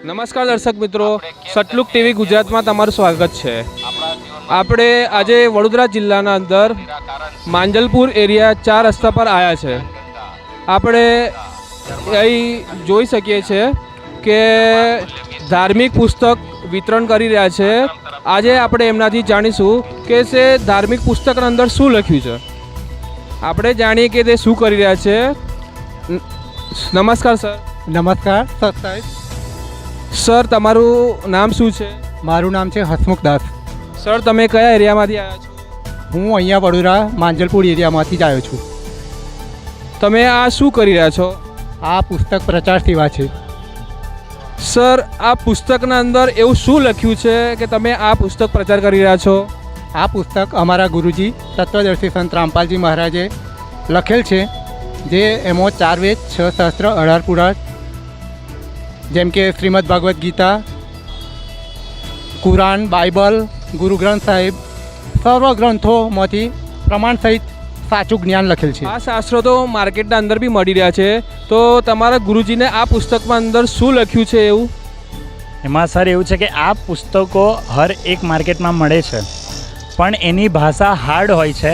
નમસ્કાર દર્શક મિત્રો, સતલુક ટીવી ગુજરાતમાં તમારું સ્વાગત છે। આપણે આજે વડોદરા જિલ્લાના અંદર માંજલપુર એરિયા 4 રસ્તા પર આવ્યા છે। આપણે અહીં જોઈ શકીએ છીએ કે ધાર્મિક પુસ્તક વિતરણ કરી રહ્યા છે। આજે આપણે એમનાથી જાણીશું કે તે ધાર્મિક પુસ્તકના અંદર શું લખ્યું છે। આપણે જાણીએ કે તે શું કરી રહ્યા છે। નમસ્કાર સર। નમસ્કાર સાહેબ। સર, તમારું નામ શું છે? મારું નામ છે હસમુખ દાસ। સર, તમે કયા એરિયામાંથી આવ્યા છો? હું અહીંયા વડોદરા માંજલપુર એરિયામાંથી જ આવ્યો છું। તમે આ શું કરી રહ્યા છો? આ પુસ્તક પ્રચાર સેવા છે। સર, આ પુસ્તકના અંદર એવું શું લખ્યું છે કે તમે આ પુસ્તક પ્રચાર કરી રહ્યા છો? આ પુસ્તક અમારા ગુરુજી તત્વદર્શી સંત રામપાલજી મહારાજે લખેલ છે, જે એમાં 4 વેદ 6 શાસ્ત્ર 18 પુરાણ જેમ કે શ્રીમદ ભાગવત ગીતા, કુરાન, બાઇબલ, ગુરુ ગ્રંથ સાહેબ સર્વ ગ્રંથોમાંથી પ્રમાણ સહિત સાચું જ્ઞાન લખેલ છે। આ શાસ્ત્રો તો માર્કેટના અંદર બી મળી રહ્યા છે, તો તમારા ગુરુજીને આ પુસ્તકમાં અંદર શું લખ્યું છે એવું? એમાં સર એવું છે કે આ પુસ્તકો હર એક માર્કેટમાં મળે છે, પણ એની ભાષા હાર્ડ હોય છે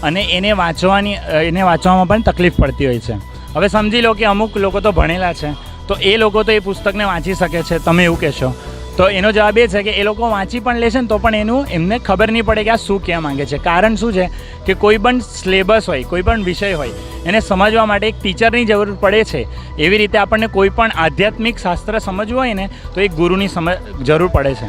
અને એને વાંચવામાં પણ તકલીફ પડતી હોય છે। હવે સમજી લો કે અમુક લોકો તો ભણેલા છે, તો એ લોકો તો એ પુસ્તકને વાંચી શકે છે, તમે એવું કહેશો? તો એનો જવાબ એ છે કે એ લોકો વાંચી પણ લેશે ને તો પણ એમને ખબર નહીં પડે કે આ શું કહેવા માંગે છે। કારણ શું છે કે કોઈ પણ સિલેબસ હોય, કોઈ પણ વિષય હોય, એને સમજવા માટે એક ટીચરની જરૂર પડે છે। એવી રીતે આપણને કોઈ પણ આધ્યાત્મિક શાસ્ત્ર સમજવું હોય ને તો એક ગુરુની જરૂર પડે છે।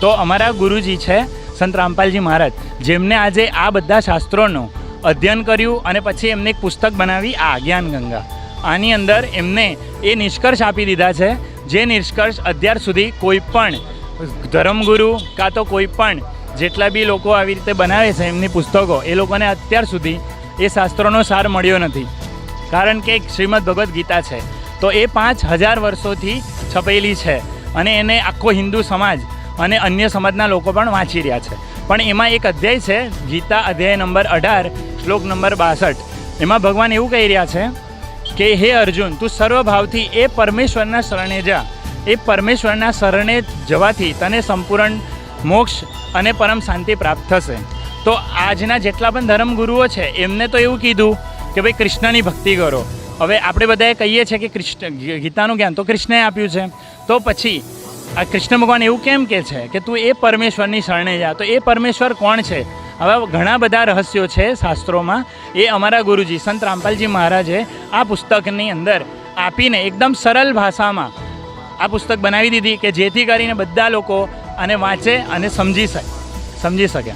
તો અમારા ગુરુજી છે સંત રામપાલજી મહારાજ, જેમને આજે આ બધા શાસ્ત્રોનું અધ્યયન કર્યું અને પછી એમને એક પુસ્તક બનાવી આ જ્ઞાન ગંગા। આની અંદર એમને એ નિષ્કર્ષ આપી દીધા છે, જે નિષ્કર્ષ અત્યાર સુધી કોઈ પણ ધર્મગુરુ કાં તો કોઈ પણ જેટલા બી લોકો આવી રીતે બનાવે છે એમની પુસ્તકો, એ લોકોને અત્યાર સુધી એ શાસ્ત્રોનો સાર મળ્યો નથી। કારણ કે શ્રીમદ ભગવદ્ ગીતા છે તો એ 5000 વર્ષોથી છપેલી છે અને એને આખો હિન્દુ સમાજ અને અન્ય સમાજના લોકો પણ વાંચી રહ્યા છે। પણ એમાં એક અધ્યાય છે, ગીતા અધ્યાય નંબર 18 શ્લોક નંબર 62, એમાં ભગવાન એવું કહી રહ્યા છે કે હે અર્જુન, તું સર્વભાવથી એ પરમેશ્વરના શરણે જા। એ પરમેશ્વરના શરણે જવાથી તને સંપૂર્ણ મોક્ષ અને પરમ શાંતિ પ્રાપ્ત થશે। તો આજના જેટલા પણ ધર્મગુરુઓ છે એમને તો એવું કીધું કે ભાઈ કૃષ્ણની ભક્તિ કરો। હવે આપણે બધાએ કહીએ છીએ કે ગીતાનું જ્ઞાન તો કૃષ્ણએ આપ્યું છે, તો પછી આ કૃષ્ણ ભગવાન એવું કેમ કહે છે કે તું એ પરમેશ્વરની શરણે જા? તો એ પરમેશ્વર કોણ છે? હવે ઘણા બધા રહસ્યો છે શાસ્ત્રોમાં, એ અમારા ગુરુજી સંત રામપાલજી મહારાજે આ પુસ્તકની અંદર આપીને એકદમ સરળ ભાષામાં આ પુસ્તક બનાવી દીધી કે જેથી કરીને બધા લોકો આને વાંચે અને સમજી શકે।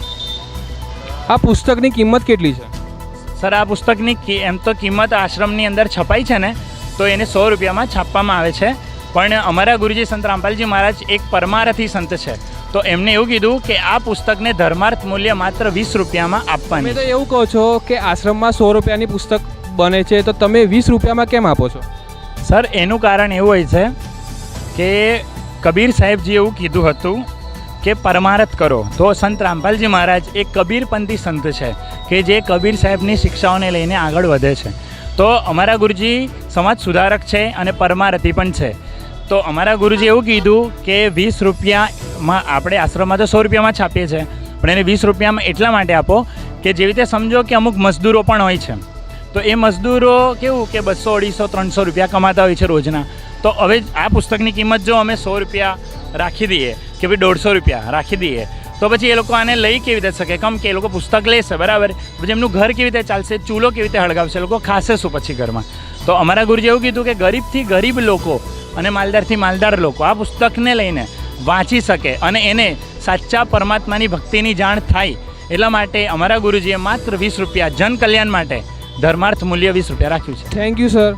આ પુસ્તકની કિંમત કેટલી છે? સર, આ પુસ્તકની એમ તો કિંમત આશ્રમની અંદર છપાઈ છે ને તો એને 100 રૂપિયામાં છાપવામાં આવે છે, પણ અમારા ગુરુજી સંત રામપાલજી મહારાજ એક પરમારથી સંત છે, તો એમને એવું કીધું કે આ પુસ્તકને ધર્માર્થ મૂલ્ય માત્ર 20 રૂપિયામાં આપવાની। તમે તો એવું કહો છો કે આશ્રમમાં 100 રૂપિયાની પુસ્તક બને છે, તો તમે 20 રૂપિયામાં કેમ આપો છો? સર, એનું કારણ એવું હોય છે કે કબીર સાહેબજી એવું કીધું હતું કે પરમાર્થ કરો। તો સંત રામપાલજી મહારાજ એક કબીરપંથી સંત છે કે જે કબીર સાહેબની શિક્ષાઓને લઈને આગળ વધે છે। તો અમારા ગુરુજી સમાજ સુધારક છે અને પરમારથી પણ છે। તો અમારા ગુરુજી એવું કીધું કે 20 રૂપિયામાં આપણે આશ્રમમાં તો 100 રૂપિયામાં છાપીએ છીએ, પણ એને 20 રૂપિયામાં એટલા માટે આપો કે જેવી રીતે સમજો કે અમુક મજદૂરો પણ હોય છે, તો એ મજદૂરો કેવું કે 200, 250, 300 રૂપિયા કમાતા હોય છે રોજના। તો હવે આ પુસ્તકની કિંમત જો અમે 100 રૂપિયા રાખી દઈએ કે ભાઈ 150 રૂપિયા રાખી દઈએ, તો પછી એ લોકો આને લઈ કેવી રીતે શકે? કેમ કે એ લોકો પુસ્તક લેશે, બરાબર, પછી એમનું ઘર કેવી રીતે ચાલશે? ચૂલો કેવી રીતે હળગાવશે? લોકો ખાશે શું પછી ઘરમાં? તો અમારા ગુરુજી એવું કીધું કે ગરીબથી ગરીબ લોકો અને માલદારથી માલદાર લોકો આ પુસ્તકને લઈને વાંચી શકે અને એને સાચા પરમાત્માની ભક્તિની જાણ થાય, એટલા માટે અમારા ગુરુજીએ માત્ર 20 રૂપિયા જન કલ્યાણ માટે ધર્માર્થ મૂલ્ય 20 રૂપિયા રાખ્યું છે। Thank you sir.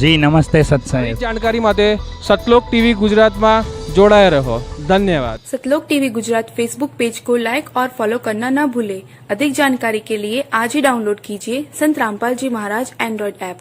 જી નમસ્તે સત્સાહેબ। જાણકારી માટે સતલોક ટીવી ગુજરાતમાં जोड़ाए रहो। धन्यवाद। सतलोक टीवी गुजरात फेसबुक पेज को लाइक और फॉलो करना न भूले। अधिक जानकारी के लिए आज ही डाउनलोड कीजिए संत रामपाल जी महाराज एंड्रॉइड ऐप।